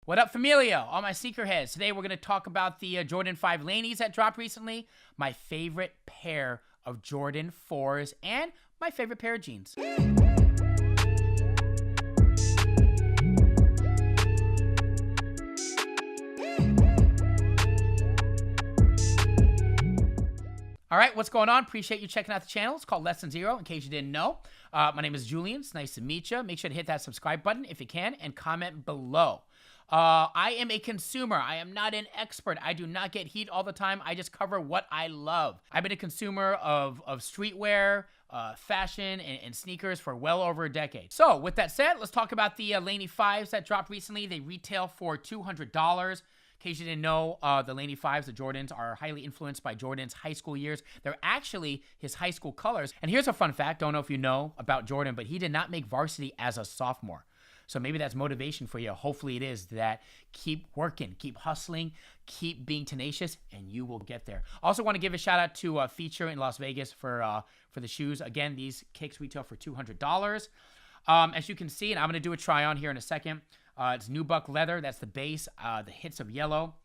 What up, familia? All my sneakerheads. Today we're going to talk about the Jordan 5 Laneys that dropped recently, my favorite pair of Jordan 4s, and my favorite pair of jeans. All right, what's going on? Appreciate you checking out the channel. It's called Lesson Zero, in case you didn't know. My name is Julian. It's nice to meet you. Make sure to hit that subscribe button if you can, and comment below. I am a consumer. I am not an expert. I do not get heat all the time. I just cover what I love. I've been a consumer of streetwear, fashion, and sneakers for well over a decade. So with that said, let's talk about the Laney 5s that dropped recently. They retail for $200. In case you didn't know, the Laney 5s, the Jordans, are highly influenced by Jordan's high school years. They're actually his high school colors. And here's a fun fact. Don't know if you know about Jordan, but he did not make varsity as a sophomore. So maybe that's motivation for you. Hopefully it is that keep working, keep hustling, keep being tenacious, and you will get there. Also want to give a shout out to Feature in Las Vegas for the shoes. Again, these kicks retail for $200. As you can see, and I'm going to do a try on here in a second. It's nubuck leather. That's the base. The hits of yellow.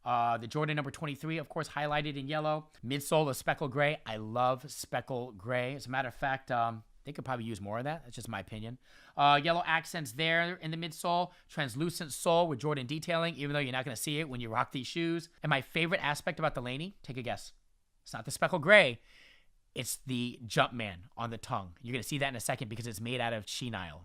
The Jordan number 23, of course, highlighted in yellow. Midsole of speckle gray. I love speckle gray. As a matter of fact, they could probably use more of that. That's just my opinion. Yellow accents there in the midsole. Translucent sole with Jordan detailing, even though you're not going to see it when you rock these shoes. And my favorite aspect about the Laney, take a guess. It's not the speckle gray. It's the Jumpman on the tongue. You're going to see that in a second because it's made out of chenille.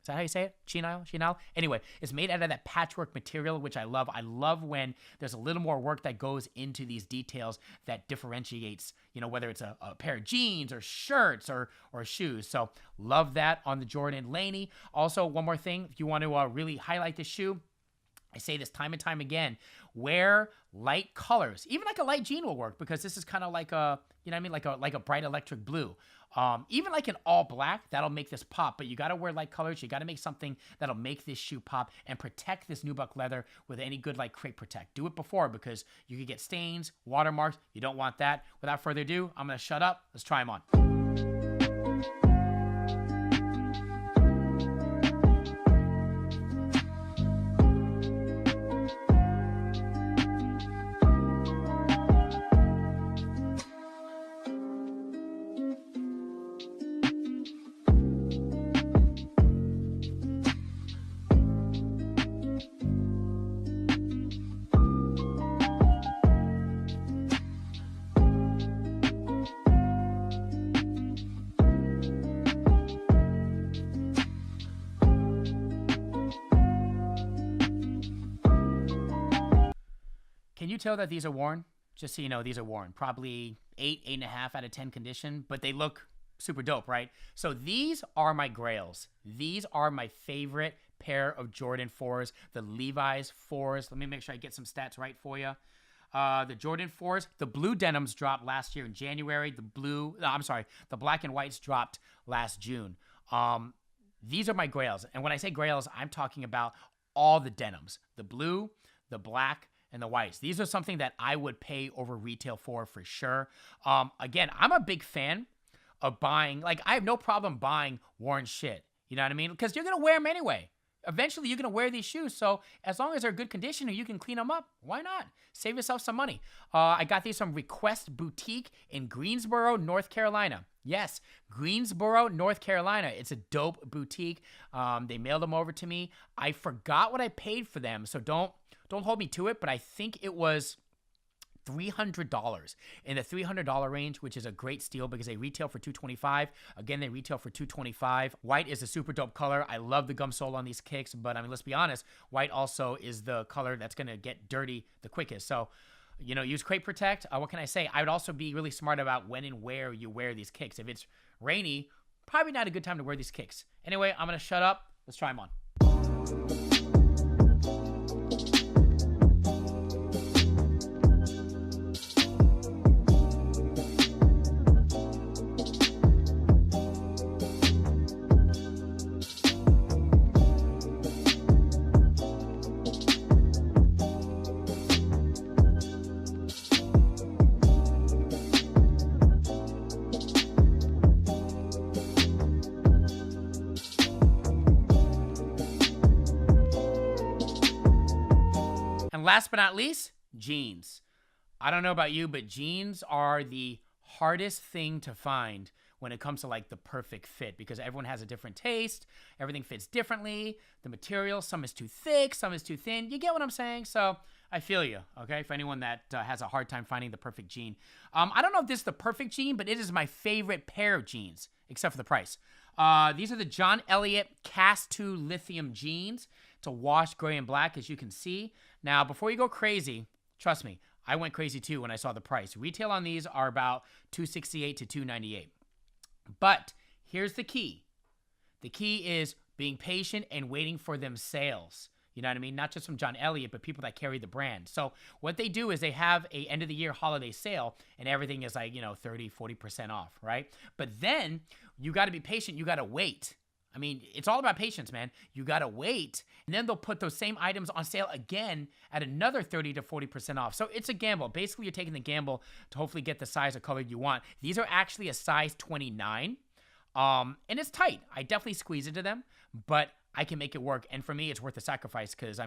Is that how you say it? Chenille? Anyway, it's made out of that patchwork material, which I love. I love when there's a little more work that goes into these details that differentiates, whether it's a pair of jeans or shirts or shoes. So love that on the Jordan Laney. Also, one more thing, if you want to really highlight the shoe, I say this time and time again, wear light colors. Even like a light jean will work because this is kind of like a, like a bright electric blue. Even like an all black, that'll make this pop, but you got to wear light colors. You got to make something that'll make this shoe pop and protect this nubuck leather with any good like crepe protect. Do it before because you could get stains, watermarks. You don't want that. Without further ado, I'm going to shut up. Let's try them on. Can you tell that these are worn? Just so you know, these are worn. Probably 8.5 out of 10 condition, but they look super dope, right? So these are my grails. These are my favorite pair of Jordan 4s, the Levi's 4s. Let me make sure I get some stats right for you. The Jordan 4s, the blue denims dropped last year in January. The black and whites dropped last June. These are my grails. And when I say grails, I'm talking about all the denims. The blue, the black, and the whites. These are something that I would pay over retail for sure. Again, I'm a big fan of buying, like I have no problem buying worn shit. You know what I mean? Because you're going to wear them anyway. Eventually, you're going to wear these shoes. So as long as they're good condition and you can clean them up, why not? Save yourself some money. I got these from Request Boutique in Greensboro, North Carolina. Yes, Greensboro, North Carolina. It's a dope boutique. They mailed them over to me. I forgot what I paid for them, so don't hold me to it, but I think it was $300 in the $300 range, which is a great steal because they retail for $225. Again, they retail for $225. White is a super dope color. I love the gum sole on these kicks, but I mean, let's be honest, white also is the color that's going to get dirty the quickest. So, use crepe protect. What can I say? I would also be really smart about when and where you wear these kicks. If it's rainy, probably not a good time to wear these kicks. Anyway, I'm going to shut up. Let's try them on. And last but not least, jeans. I don't know about you, but jeans are the hardest thing to find when it comes to like the perfect fit, because everyone has a different taste. Everything fits differently. The material, some is too thick, some is too thin. You get what I'm saying? So I feel you, okay? For anyone that has a hard time finding the perfect jean. I don't know if this is the perfect jean, but it is my favorite pair of jeans, except for the price. These are the John Elliot Cast 2 Lithium jeans. It's a wash gray and black, as you can see. Now, before you go crazy, trust me, I went crazy too when I saw the price. Retail on these are about $268 to $298. But here's the key. The key is being patient and waiting for them sales. You know what I mean? Not just from John Elliot, but people that carry the brand. So what they do is they have a end of the year holiday sale and everything is like, 30, 40% off, right? But then you got to be patient. You got to wait. I mean, it's all about patience, man. You got to wait. And then they'll put those same items on sale again at another 30 to 40% off. So it's a gamble. Basically, you're taking the gamble to hopefully get the size or color you want. These are actually a size 29. And it's tight. I definitely squeeze into them, but I can make it work. And for me, it's worth the sacrifice because, I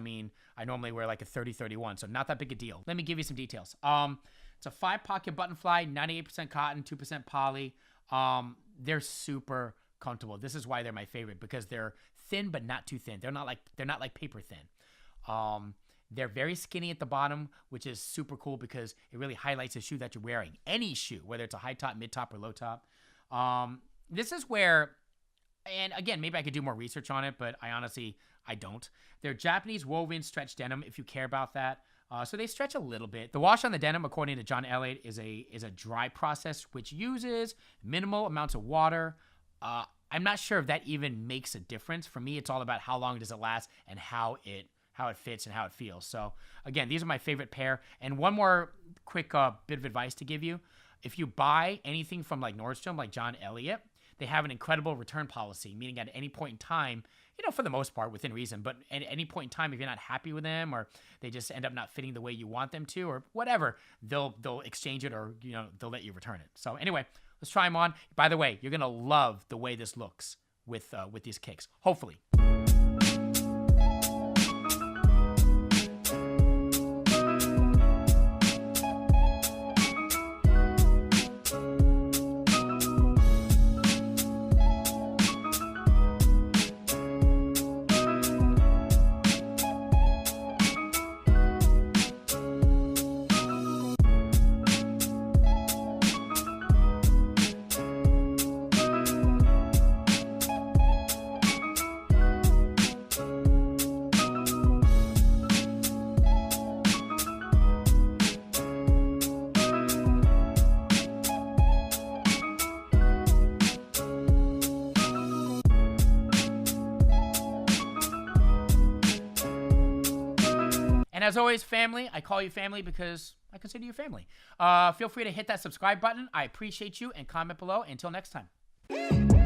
normally wear like a 30, 31. So not that big a deal. Let me give you some details. It's a 5-pocket button fly, 98% cotton, 2% poly. They're super comfortable. This is why they're my favorite, because they're thin but not too thin. They're not like paper thin. They're very skinny at the bottom, which is super cool because it really highlights the shoe that you're wearing. Any shoe, whether it's a high top, mid top, or low top. This is where, and again, maybe I could do more research on it, but I don't. They're Japanese woven stretch denim, if you care about that. So they stretch a little bit. The wash on the denim, according to John Elliott, is a dry process, which uses minimal amounts of water. I'm not sure if that even makes a difference. For me, it's all about how long does it last and how it fits and how it feels. So again, these are my favorite pair. And one more quick bit of advice to give you. If you buy anything from like Nordstrom, like John Elliott, they have an incredible return policy, meaning at any point in time, for the most part within reason, but at any point in time, if you're not happy with them or they just end up not fitting the way you want them to or whatever, they'll exchange it or, they'll let you return it. So anyway, let's try them on. By the way, you're going to love the way this looks with these kicks, hopefully. And as always, family, I call you family because I consider you family. Feel free to hit that subscribe button. I appreciate you, and comment below. Until next time.